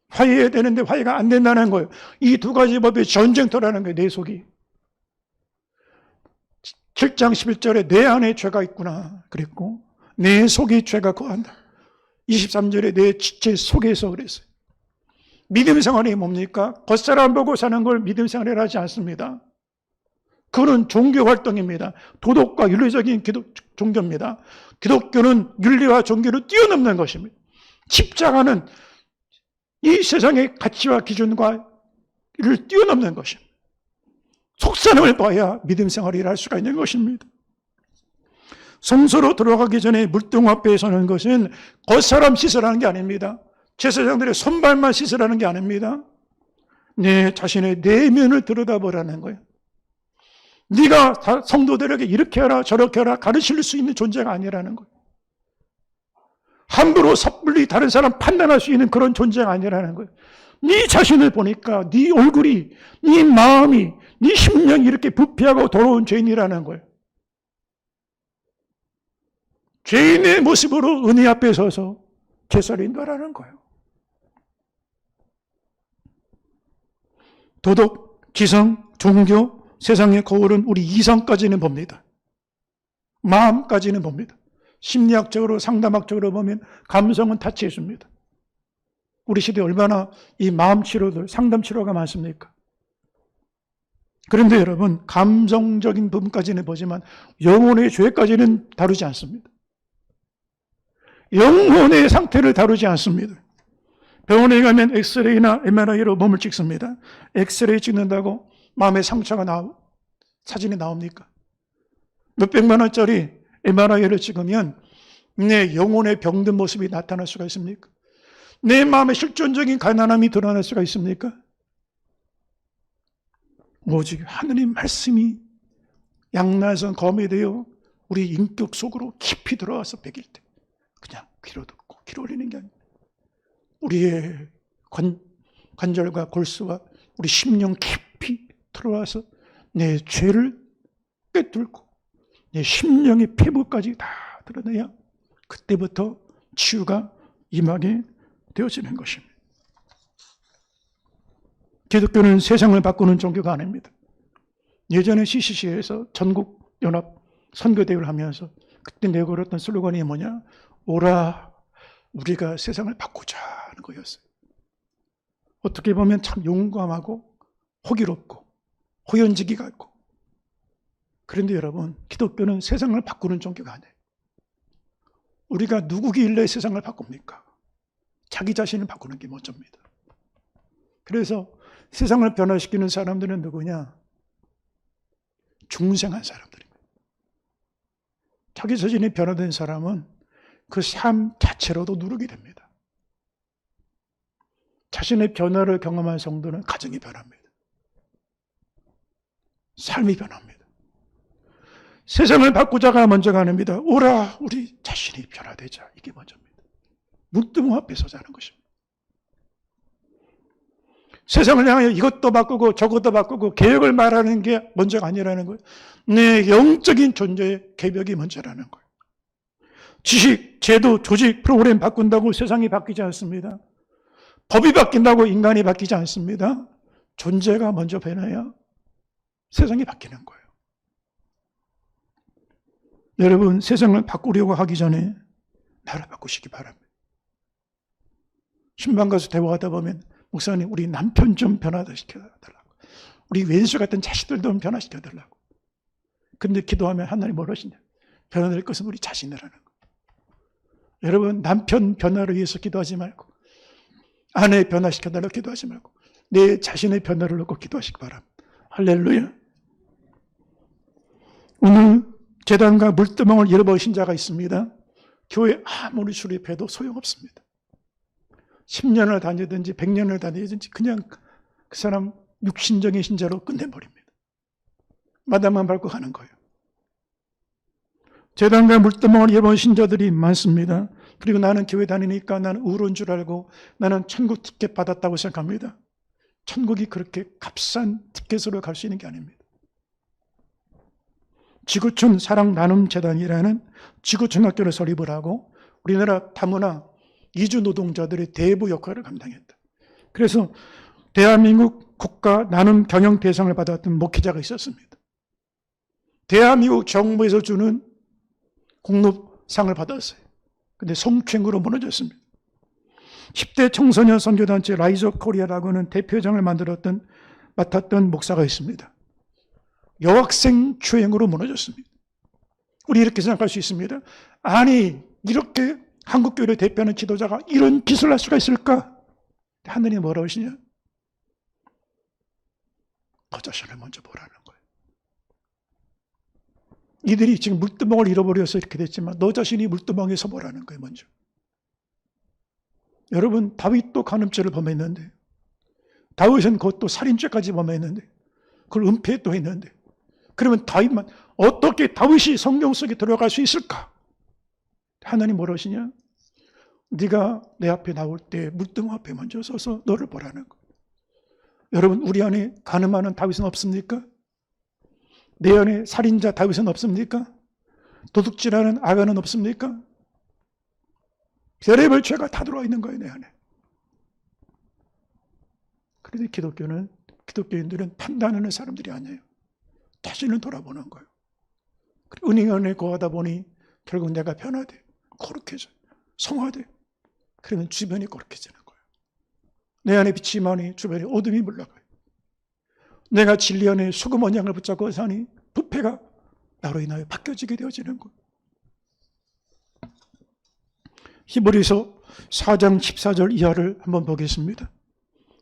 화해해야 되는데 화해가 안 된다는 거예요. 이 두 가지 법의 전쟁터라는 거예요. 내 속이. 7장 11절에 내 안에 죄가 있구나 그랬고 내 속에 죄가 거한다. 23절에 내 지체 속에서 그랬어요. 믿음 생활이 뭡니까? 겉사람 보고 사는 걸 믿음 생활이라 하지 않습니다. 그거는 종교 활동입니다. 도덕과 윤리적인 종교입니다. 기독교는 윤리와 종교를 뛰어넘는 것입니다. 십자가는 이 세상의 가치와 기준과 이를 뛰어넘는 것입니다. 속사람을 봐야 믿음 생활을 할 수가 있는 것입니다. 성소로 들어가기 전에 물동 앞에 서는 것은 겉사람 씻으라는 게 아닙니다. 제사장들의 손발만 씻으라는 게 아닙니다. 내 자신의 내면을 들여다보라는 거예요. 네가 성도들에게 이렇게 하라 저렇게 하라 가르칠 수 있는 존재가 아니라는 거예요. 함부로 섣불리 다른 사람 판단할 수 있는 그런 존재가 아니라는 거예요. 네 자신을 보니까 네 얼굴이, 네 마음이, 네 심령이 이렇게 부패하고 더러운 죄인이라는 거예요. 죄인의 모습으로 은혜 앞에 서서 제사를 인도하라는 거예요. 도덕, 지성, 종교, 세상의 거울은 우리 이성까지는 봅니다. 마음까지는 봅니다. 심리학적으로 상담학적으로 보면 감성은 타치해 줍니다. 우리 시대에 얼마나 이 마음 치료들, 상담 치료가 많습니까? 그런데 여러분 감성적인 부분까지는 보지만 영혼의 죄까지는 다루지 않습니다. 영혼의 상태를 다루지 않습니다. 병원에 가면 엑스레이나 MRI로 몸을 찍습니다. 엑스레이 찍는다고 마음의 상처가 사진이 나옵니까? 몇백만 원짜리 MRI를 찍으면 내 영혼의 병든 모습이 나타날 수가 있습니까? 내 마음의 실존적인 가난함이 드러날 수가 있습니까? 오직 하느님 말씀이 양날선 검이 되어 우리 인격 속으로 깊이 들어와서 베길 때 그냥 귀로 듣고 귀로 올리는 게 아니라 우리의 관절과 골수와 우리 심령 깊이 들어와서 내 죄를 꿰뚫고 내 심령의 피부까지 다 드러내야 그때부터 치유가 임하게 되어지는 것입니다. 기독교는 세상을 바꾸는 종교가 아닙니다. 예전에 CCC에서 전국연합 선교대회를 하면서 그때 내걸었던 슬로건이 뭐냐? 오라 우리가 세상을 바꾸자 하는 거였어요. 어떻게 보면 참 용감하고 호기롭고 호연지기가 있고, 그런데 여러분 기독교는 세상을 바꾸는 종교가 아니에요. 우리가 누구길래 세상을 바꿉니까? 자기 자신을 바꾸는 게 먼저입니다. 그래서 세상을 변화시키는 사람들은 누구냐? 중생한 사람들입니다. 자기 자신이 변화된 사람은 그 삶 자체로도 누르게 됩니다. 자신의 변화를 경험한 성도는 가정이 변합니다. 삶이 변합니다. 세상을 바꾸자가 먼저가 아닙니다. 오라 우리 자신이 변화되자, 이게 먼저입니다. 물두멍 앞에 서자는 것입니다. 세상을 향해 이것도 바꾸고 저것도 바꾸고 개혁을 말하는 게 먼저가 아니라는 거예요. 내 영적인 존재의 개벽이 먼저라는 거예요. 지식, 제도, 조직, 프로그램 바꾼다고 세상이 바뀌지 않습니다. 법이 바뀐다고 인간이 바뀌지 않습니다. 존재가 먼저 변해야 세상이 바뀌는 거예요. 여러분, 세상을 바꾸려고 하기 전에 나를 바꾸시기 바랍니다. 신방 가서 대화하다 보면 목사님 우리 남편 좀 변화시켜달라고, 우리 왼수 같은 자식들 좀 변화시켜달라고. 근데 기도하면 하나님 뭘 하시냐? 변화될 것은 우리 자신이라는 거예요. 여러분, 남편 변화를 위해서 기도하지 말고, 아내 변화시켜달라고 기도하지 말고 내 자신의 변화를 놓고 기도하시기 바랍니다. 할렐루야. 오늘 재단과 물두멍을 잃어버리신 자가 있습니다. 교회 아무리 수립해도 소용없습니다. 10년을 다니든지 100년을 다니든지 그냥 그 사람 육신적인 신자로 끝내버립니다. 마당만 밟고 가는 거예요. 재단과 물두멍을 잃어버린 신자들이 많습니다. 그리고 나는 교회 다니니까 나는 의로운 줄 알고 나는 천국 티켓 받았다고 생각합니다. 천국이 그렇게 값싼 티켓으로 갈 수 있는 게 아닙니다. 지구촌 사랑 나눔 재단이라는 지구촌 학교를 설립을 하고 우리나라 다문화 이주 노동자들의 대부 역할을 감당했다. 그래서 대한민국 국가 나눔 경영 대상을 받았던 목회자가 있었습니다. 대한민국 정부에서 주는 공로상을 받았어요. 근데 성추행으로 무너졌습니다. 10대 청소년 선교단체 라이즈 업 코리아라고는 대표장을 맡았던 목사가 있습니다. 여학생 추행으로 무너졌습니다. 우리 이렇게 생각할 수 있습니다. 아니, 이렇게 한국교회를 대표하는 지도자가 이런 짓을 할 수가 있을까? 하느님이 뭐라고 하시냐? 그 자신을 먼저 보라는 거예요. 이들이 지금 물두멍을 잃어버려서 이렇게 됐지만 너 자신이 물두멍에서 보라는 거예요, 먼저. 여러분, 다윗도 간음죄를 범했는데, 다윗은 그것도 살인죄까지 범했는데, 그걸 은폐도 했는데, 그러면 다윗만 어떻게 다윗이 성경 속에 들어갈 수 있을까? 하나님 뭐라 하시냐? 네가 내 앞에 나올 때 물두멍 앞에 먼저 서서 너를 보라는 거예요. 여러분, 우리 안에 간음하는 다윗은 없습니까? 내 안에 살인자 다윗은 없습니까? 도둑질하는 아간은 없습니까? 별의별 죄가 다 들어와 있는 거예요, 내 안에. 그런데 기독교인들은 판단하는 사람들이 아니에요. 자신을 돌아보는 거예요. 은행원에 거하다 보니 결국 내가 변화돼, 거룩해져, 성화돼. 그러면 주변이 거룩해지는 거예요. 내 안에 빛이 많이 주변에 어둠이 물러가요. 내가 진리 안에 소금 언약을 붙잡고 사니 부패가 나로 인하여 바뀌어지게 되어지는 거예요. 히브리서 4장 14절 이하를 한번 보겠습니다.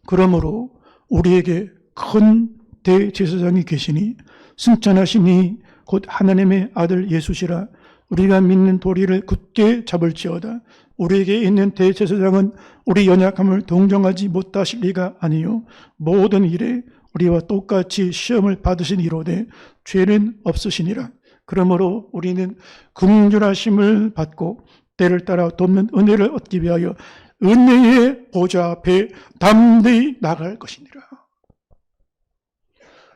그러므로 우리에게 큰 대제사장이 계시니 승천하시니 곧 하나님의 아들 예수시라. 우리가 믿는 도리를 굳게 잡을지어다. 우리에게 있는 대제사장은 우리 연약함을 동정하지 못하실 리가 아니요 모든 일에 우리와 똑같이 시험을 받으신 이로되 죄는 없으시니라. 그러므로 우리는 긍휼하심을 받고 때를 따라 돕는 은혜를 얻기 위하여 은혜의 보좌 앞에 담대히 나갈 것이니라.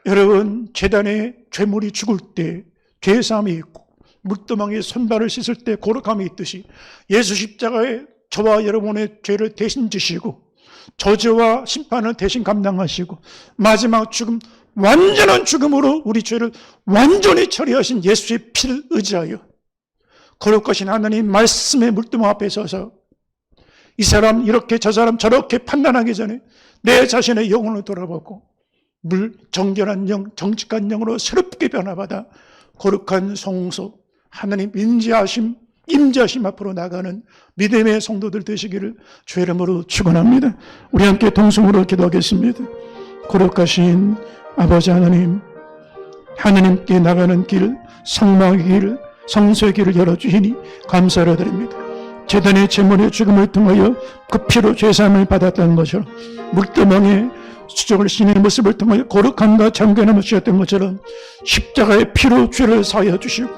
여러분, 제단에 죄물이 죽을 때 죄사함이 있고 물두멍에 손발을 씻을 때 거룩함이 있듯이 예수 십자가에 저와 여러분의 죄를 대신 지시고 저주와 심판을 대신 감당하시고 마지막 죽음, 완전한 죽음으로 우리 죄를 완전히 처리하신 예수의 피를 의지하여 거룩하신 하나님 말씀의 물두멍 앞에 서서 이 사람 이렇게 저 사람 저렇게 판단하기 전에 내 자신의 영혼을 돌아보고 정결한 영, 정직한 영으로 새롭게 변화받아 거룩한 성소, 하나님 임재하심 앞으로 나가는 믿음의 성도들 되시기를 주의 이름으로 축원합니다. 우리 함께 동성으로 기도하겠습니다. 거룩하신 아버지 하나님, 하나님께 나가는 길, 성막의 길, 성소의 길을 열어주시니 감사를 드립니다. 제단의 제물의 죽음을 통하여 그 피로 죄사함을 받았다는 것처럼 물두멍에 수족을 신의 모습을 통하여 거룩함과 참견함을 주셨던 것처럼 십자가의 피로 죄를 사하여 주시고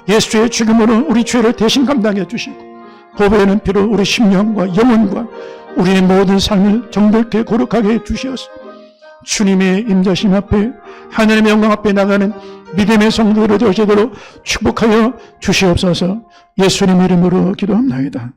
예수의 죽음으로 우리 죄를 대신 감당해 주시고 보배는 피로 우리 심령과 영혼과 우리의 모든 삶을 정결케 거룩하게 해 주시옵소서. 주님의 임자심 앞에 하나님의 영광 앞에 나가는 믿음의 성도들이 되시도록 축복하여 주시옵소서. 예수님 이름으로 기도합나이다.